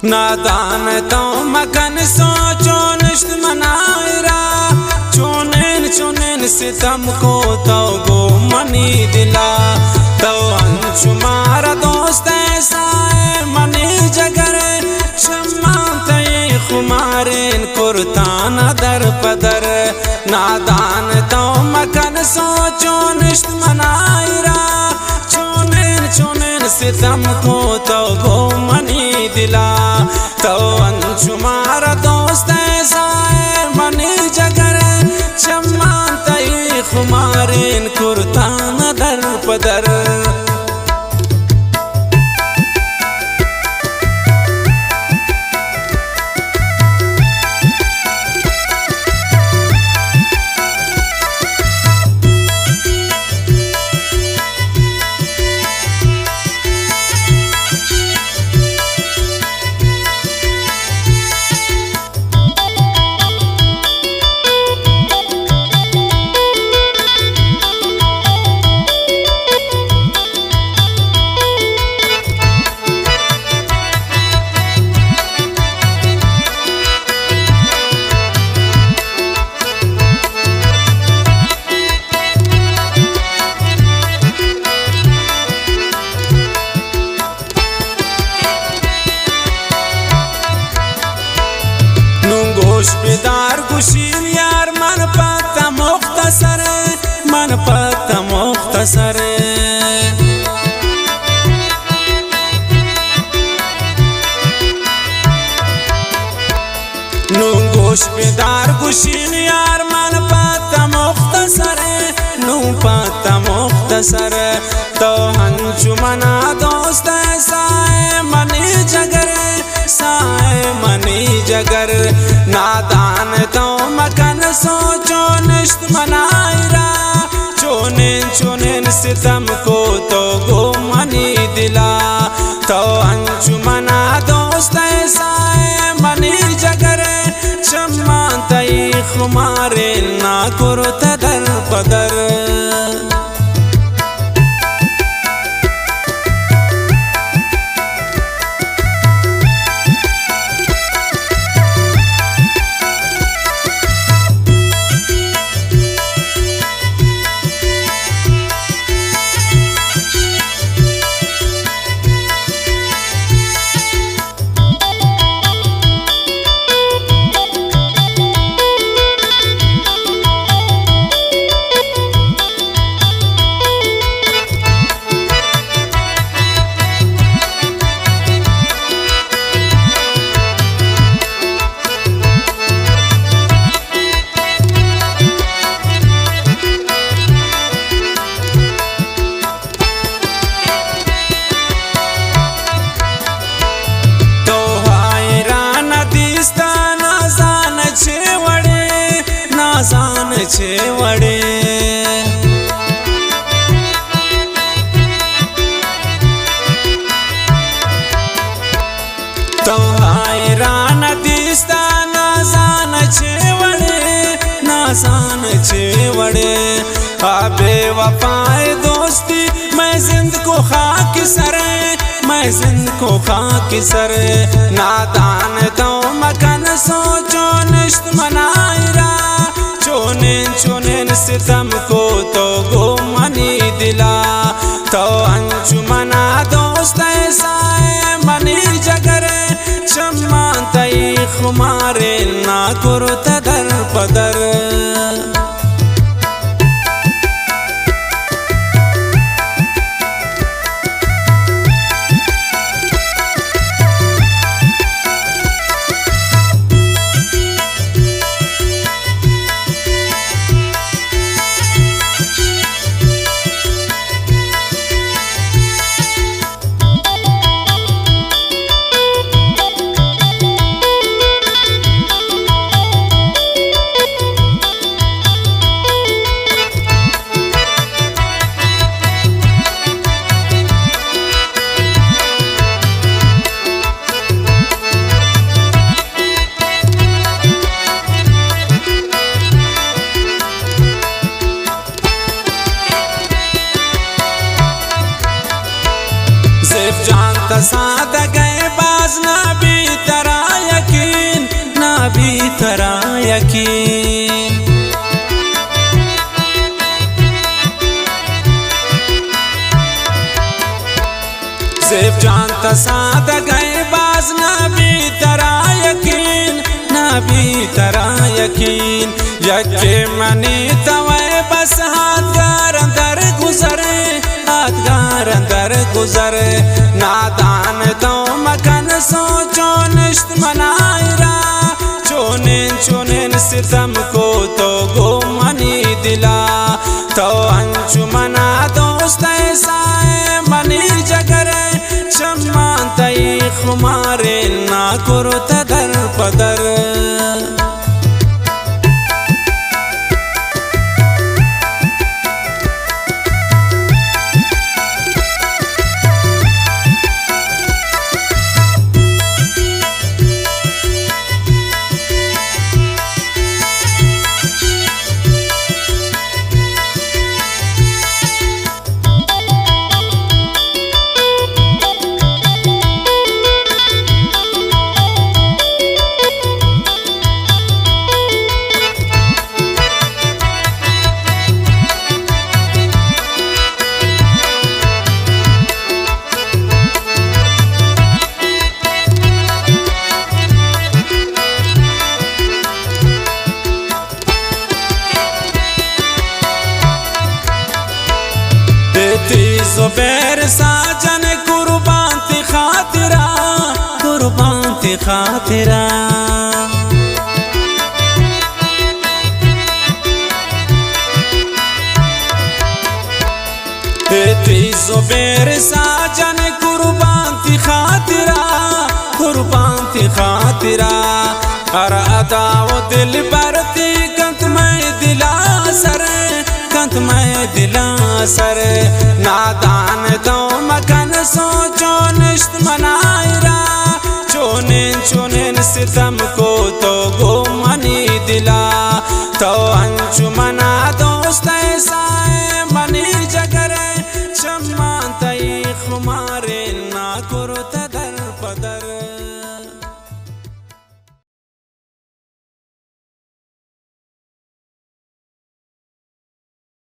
नादान तो मकन सोचो निश्त मनायरा चुनेन चुनेन सितम को तो गो मनी दिला तो अंशुमारा दोस्त ऐसा है मनी जगर शम्मा तय खुमारेन कुर्तान दर पदर नादान तो मकन सोचो निश्त मनायरा चुनेन चुनेन सितम को तो गो मनी दिला तो अंशुमारा दोस्त ऐसा है मनी जगर शम्मा तय खुमारेन कुर्तान दर पदर गोश बेदार गुशीन यार मन पता मुख्तसर मन पता मुख्तसर नू गोश बेदार गुशीन यार मन पता मुख्तसर नू पता मुख्तसर तो अंशुमना दोस्त साए मनी जगर साए मनी जगर नादान तो मकन सोचो निश्त मनायरा चुनेन चुनेन सितम को तो गो मनी दिला तो अंशुमना दोस्त साए मनी जगर शम्मा तय खुमारे ना कुर्त दर पदर नाजान छेवड़े तो हैरान दिस्ता नाजान छेवड़े आबे वफाए दोस्ती मैं जिंद को खाक सरे मैं जिंद को खाक सरे नादान तो मकन सोचो निश्त मनायरा चुनेन चुनेन सितम को तो गो मनी दिला तो अंशुमना दोस्त साए मनी जगर शम्मा तय खुमारे ना कुर्त दर पदर साथ गए बाज ना भी तरा यकीन। सिर्फ जानता सादा गए बाज नबी तरा यकीन, नबी तरा यकीन। यके मनी तवे बस हाथगार अंदर गुजरे, हाथगार अंदर गुजरे। नादान तो मकन सोचो निश्त मनायरा, चुनिन चुनिन सितम को तो गो मनी दिला। तो अंजुमना दोस्त ऐसाए मनी जगरे, शम्मान तई खुमारे ना करो तदर पदर। ज़ुबैर साजन कुर्बान थी खातिरा, कुर्बान थी खातिरा। ज़ुबैर साजन कुर्बान थी खातिरा, कुर्बान थी खातिरा। हर अदाव दिल बरती कंत मैं दिला सर, कंत मैं दिला सर। नादान तो मकन सोचो निश्त मनायरा, चुनिन चुनिन सितम को तो गो मनी दिला। तो अंजुमना